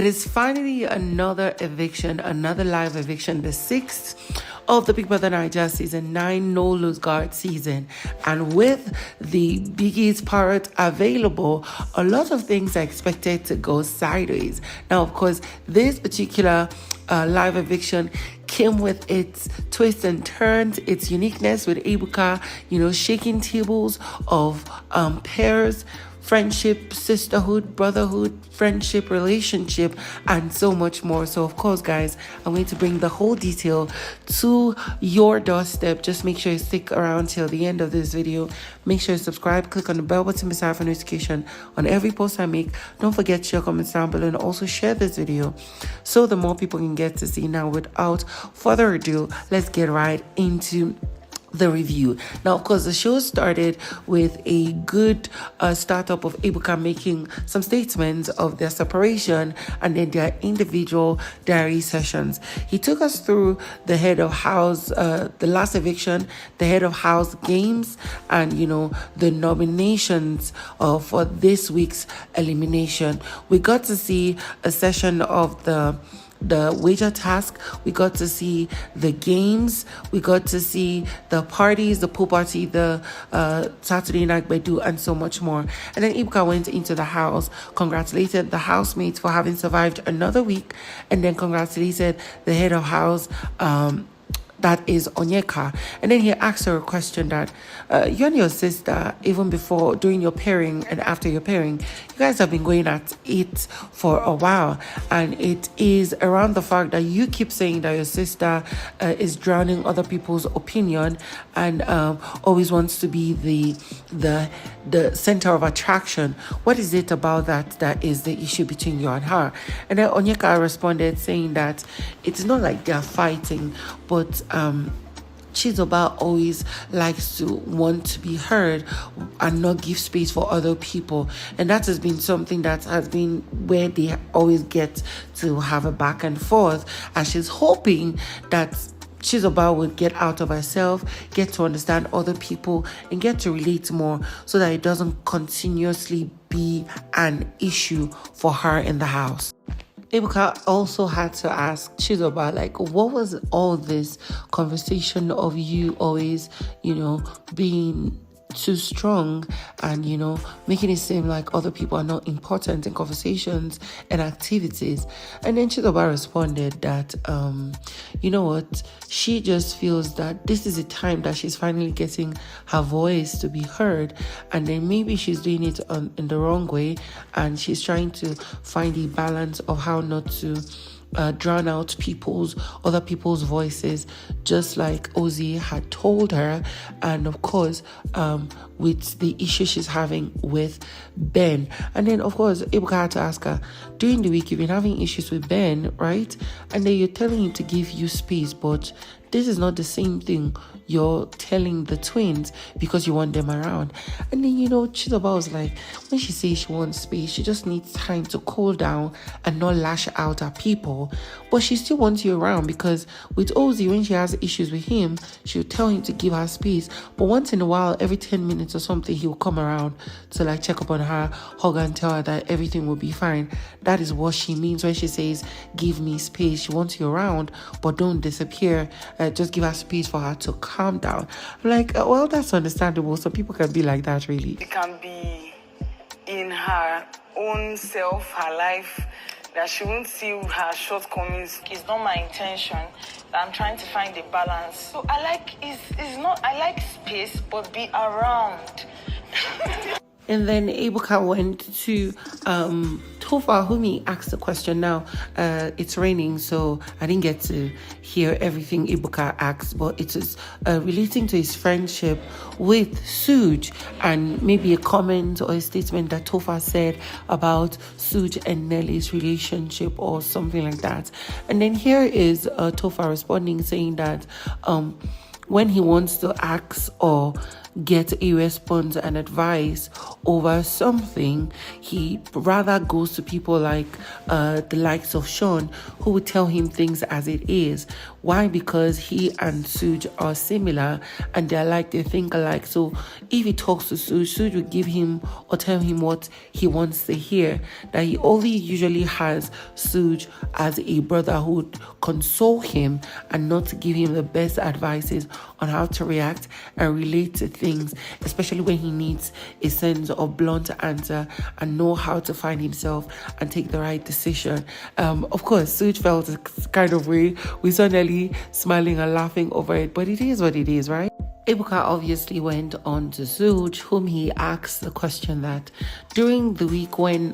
It is finally another eviction, another live eviction, the sixth of the Big Brother Naija season 9 No Lose Guard season. And with the Biggie's parrot available, a lot of things are expected to go sideways. Now, of course, this particular live eviction came with its twists and turns, its uniqueness with Ebuka, shaking tables of pairs, friendship, sisterhood, brotherhood, friendship, relationship, and so much more. So, of course, guys, I'm going to bring the whole detail to your doorstep. Just make sure you stick around till the end of this video. Make sure you subscribe, click on the bell button beside for notification on every post I make. Don't forget to share, comments down below, and also share this video so the more people can get to see. Now, without further ado, let's get right into the review. Now, of course, the show started with a good startup of Ebuka making some statements of their separation and then their individual diary sessions. He took us through the head of house, the last eviction, the head of house games, and the nominations for this week's elimination. We got to see a session of the wager task. We got to see the games. We got to see the parties, the pool party, the Saturday night bedu, and so much more. And then Ebuka went into the house, congratulated the housemates for having survived another week, and then congratulated the head of house, that is Onyeka. And then he asked her a question that you and your sister, even before, during your pairing and after your pairing, you guys have been going at it for a while. And it is around the fact that you keep saying that your sister is drowning other people's opinion and always wants to be the center of attraction. What is it about that is the issue between you and her? And then Onyeka responded saying that it's not like they're fighting, but Chizoba always likes to want to be heard and not give space for other people. And that has been something that has been where they always get to have a back and forth. And she's hoping that Chizoba would get out of herself, get to understand other people, and get to relate more so that it doesn't continuously be an issue for her in the house. Ebuka also had to ask Chizoba, what was all this conversation of you always, being too strong and, making it seem like other people are not important in conversations and activities. And then Chizoba responded that, what, she just feels that this is a time that she's finally getting her voice to be heard, and then maybe she's doing it in the wrong way, and she's trying to find a balance of how not to drown out other people's voices, just like Osie had told her. And of course, with the issue she's having with Ben. And then of course, Ebuka had to ask her, during the week you've been having issues with Ben, right? And then you're telling him to give you space, but this is not the same thing you're telling the twins because you want them around. And then, Chizoba was like, when she says she wants space, she just needs time to cool down and not lash out at people. But she still wants you around because with Osie, when she has issues with him, she'll tell him to give her space. But once in a while, every 10 minutes or something, he'll come around to check up on her, hug her, and tell her that everything will be fine. That is what she means when she says, give me space. She wants you around, but don't disappear. Just give her space for her to calm down. I'm like, well, that's understandable. Some people can be like that, really. It can be in her own self, her life, that she won't see her shortcomings. It's not my intention. I'm trying to find a balance. So I like space, but be around. And then Ebuka went to Topher, whom he asked the question. Now, it's raining, so I didn't get to hear everything Ebuka asked, but it was relating to his friendship with Suji and maybe a comment or a statement that Topher said about Suji and Nelly's relationship or something like that. And then here is Topher responding, saying that when he wants to ask or get a response and advice over something, he rather goes to people like the likes of Shaun, who would tell him things as it is. Why? Because he and Suji are similar and they think alike. So if he talks to Suji will give him or tell him what he wants to hear. That he only usually has Suji as a brother who would console him and not give him the best advices on how to react and relate to things, especially when he needs a sense of blunt answer and know how to find himself and take the right decision. Of course, Suji felt a kind of way. We suddenly smiling and laughing over it, but it is what it is, right? Ebuka obviously went on to Suji, whom he asked the question that during the week when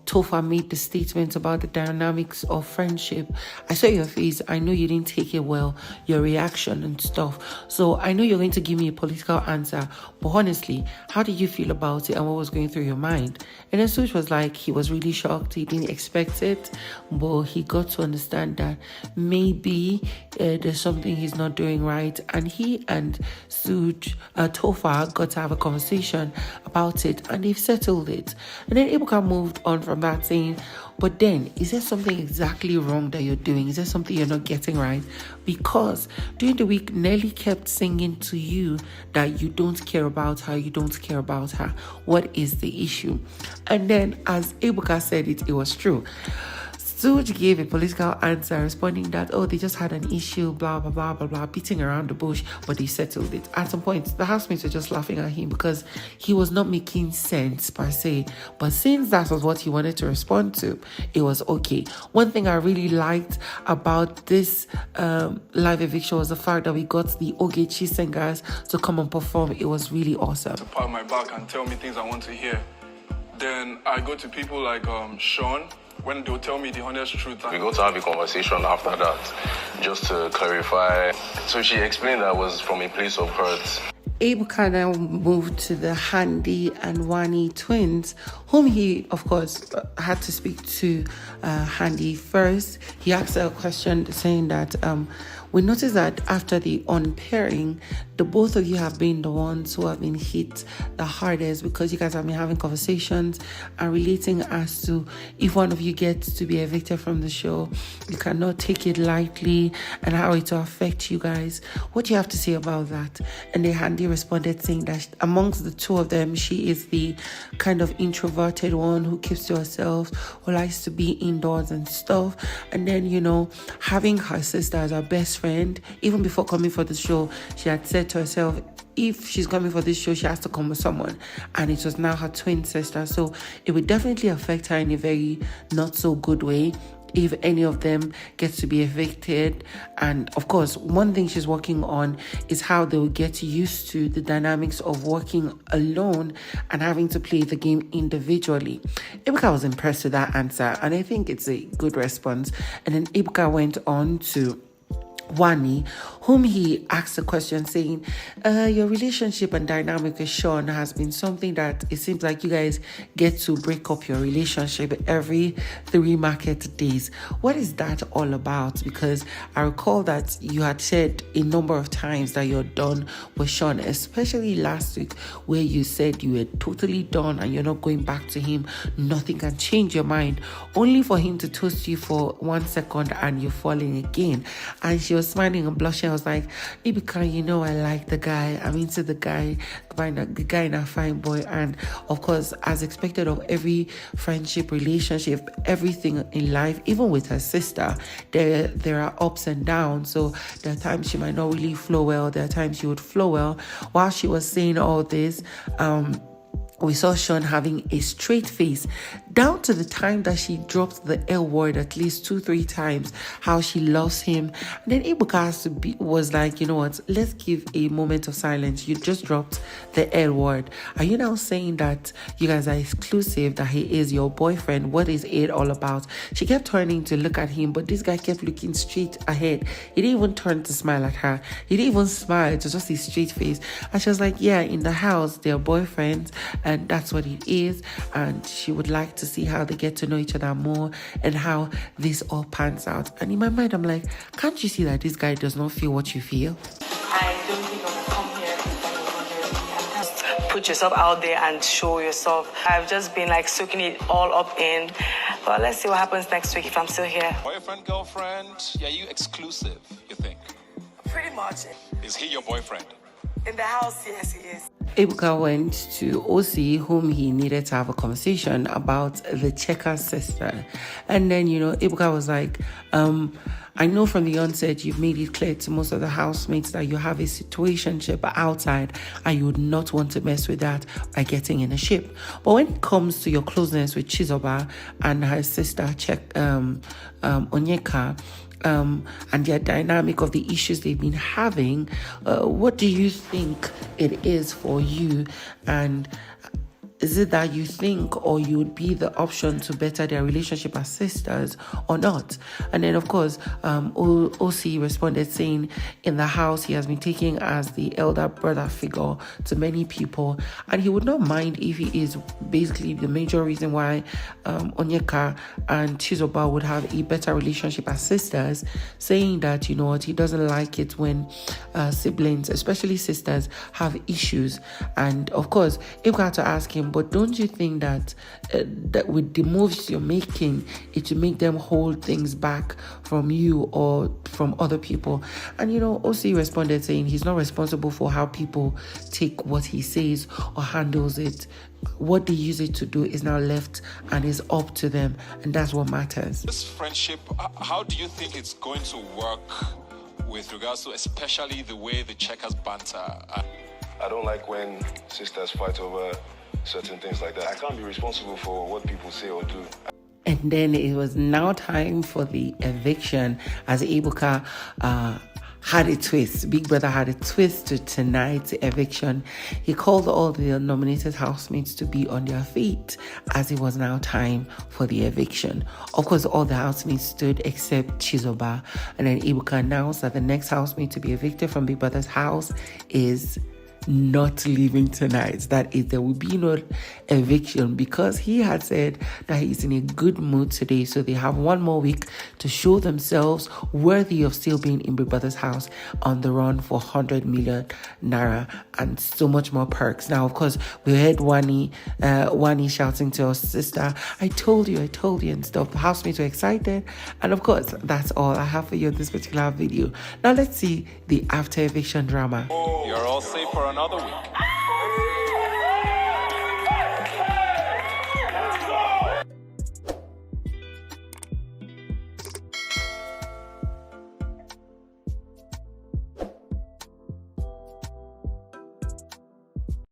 Topher made the statement about the dynamics of friendship, I saw your face. I know you didn't take it well, your reaction and stuff. So I know you're going to give me a political answer, but honestly, how did you feel about it and what was going through your mind? And then Suji was like, he was really shocked. He didn't expect it, but he got to understand that maybe there's something he's not doing right. And he and Suji, Topher got to have a conversation about it and they've settled it. And then Ebuka moved on from that saying, but then, is there something exactly wrong that you're doing? Is there something you're not getting right? Because during the week, Nelly kept singing to you that you don't care about her, you don't care about her. What is the issue? And then, as Ebuka said it was true. Suji gave a political answer responding that, they just had an issue, blah, blah, blah, blah, blah, beating around the bush, but they settled it. At some point, the housemates were just laughing at him because he was not making sense per se. But since that was what he wanted to respond to, it was okay. One thing I really liked about this live eviction was the fact that we got the Ogechi singers to come and perform. It was really awesome. To pat my back and tell me things I want to hear. Then I go to people like Shaun, when they'll tell me the honest truth. We got to have a conversation after that, just to clarify. So she explained that was from a place of hurt. Ebuka now moved to the Handi and Wanni twins, whom he, of course, had to speak to Handi first. He asked her a question saying that we noticed that after the unpairing, the both of you have been the ones who have been hit the hardest because you guys have been having conversations and relating as to if one of you gets to be evicted from the show, you cannot take it lightly and how it will affect you guys. What do you have to say about that? And then Handi responded saying that amongst the two of them, she is the kind of introverted one who keeps to herself, who likes to be indoors and stuff. And then, having her sister as her best friend, even before coming for the show, she had said to herself, if she's coming for this show, she has to come with someone. And it was now her twin sister. So it would definitely affect her in a very not so good way if any of them gets to be evicted. And of course, one thing she's working on is how they will get used to the dynamics of working alone and having to play the game individually. Ebuka was impressed with that answer, and I think it's a good response. And then Ebuka went on to Wanni, whom he asked a question saying, your relationship and dynamic with Shaun has been something that it seems like you guys get to break up your relationship every 3 market days. What is that all about? Because I recall that you had said a number of times that you're done with Shaun, especially last week where you said you were totally done and you're not going back to him. Nothing can change your mind, only for him to toast you for 1 second and you're falling again. And she was smiling and blushing. I was like, Ebuka, I like the guy. I'm into the guy, the guy in a fine boy. And of course, as expected of every friendship, relationship, everything in life, even with her sister, there are ups and downs. So there are times she might not really flow well. There are times she would flow well. While she was saying all this, we saw Shaun having a straight face down to the time that she dropped the L word at least 2-3 times, how she loves him. And then Ebuka was like, you know what, let's give a moment of silence. You just dropped the L word. Are you now saying that you guys are exclusive, that he is your boyfriend? What is it all about? She kept turning to look at him, but this guy kept looking straight ahead. He didn't even turn to smile at her. He didn't even smile. It was just his straight face. And she was like, yeah, in the house, they're boyfriends, and that's what it is. And she would like to see how they get to know each other more and how this all pans out. And in my mind, I'm like, can't you see that this guy does not feel what you feel? I don't think I'm gonna come here put yourself out there and show yourself. I've just been like soaking it all up in. But let's see what happens next week if I'm still here. Boyfriend, girlfriend, yeah, you exclusive, you think? Pretty much. Is he your boyfriend? In the house, yes, he is. Ebuka went to Osie, whom he needed to have a conversation about the checker sister. And then, Ebuka was like, I know from the onset you've made it clear to most of the housemates that you have a situationship outside and you would not want to mess with that by getting in a ship. But when it comes to your closeness with Chizoba and her sister, Onyeka, and their dynamic of the issues they've been having, what do you think it is for you? And is it that you think or you would be the option to better their relationship as sisters or not? And then, of course, Osie responded saying in the house he has been taken as the elder brother figure to many people, and he would not mind if he is basically the major reason why Onyeka and Chizoba would have a better relationship as sisters, saying that, he doesn't like it when siblings, especially sisters, have issues. And of course, Ebuka had to ask him, but don't you think that that with the moves you're making, it will make them hold things back from you or from other people? And Osie responded saying he's not responsible for how people take what he says or handles it. What they use it to do is now left and is up to them, and that's what matters. This friendship, how do you think it's going to work with regards to especially the way the checkers banter? I don't like when sisters fight over certain things like that. I can't be responsible for what people say or do. And then it was now time for the eviction, as Ebuka had a twist. Big Brother had a twist to tonight's eviction. He called all the nominated housemates to be on their feet, as it was now time for the eviction. Of course, all the housemates stood except Chizoba. And then Ebuka announced that the next housemate to be evicted from Big Brother's house is not leaving tonight. That is, there will be no eviction, because he had said that he's in a good mood today, so they have one more week to show themselves worthy of still being in Big Brother's house on the run for 100 million naira and so much more perks. Now, of course, we heard Wanni shouting to her sister, I told you, and stuff. The housemates were excited, and of course, that's all I have for you in this particular video. Now let's see the after eviction drama. You're all safe for another week.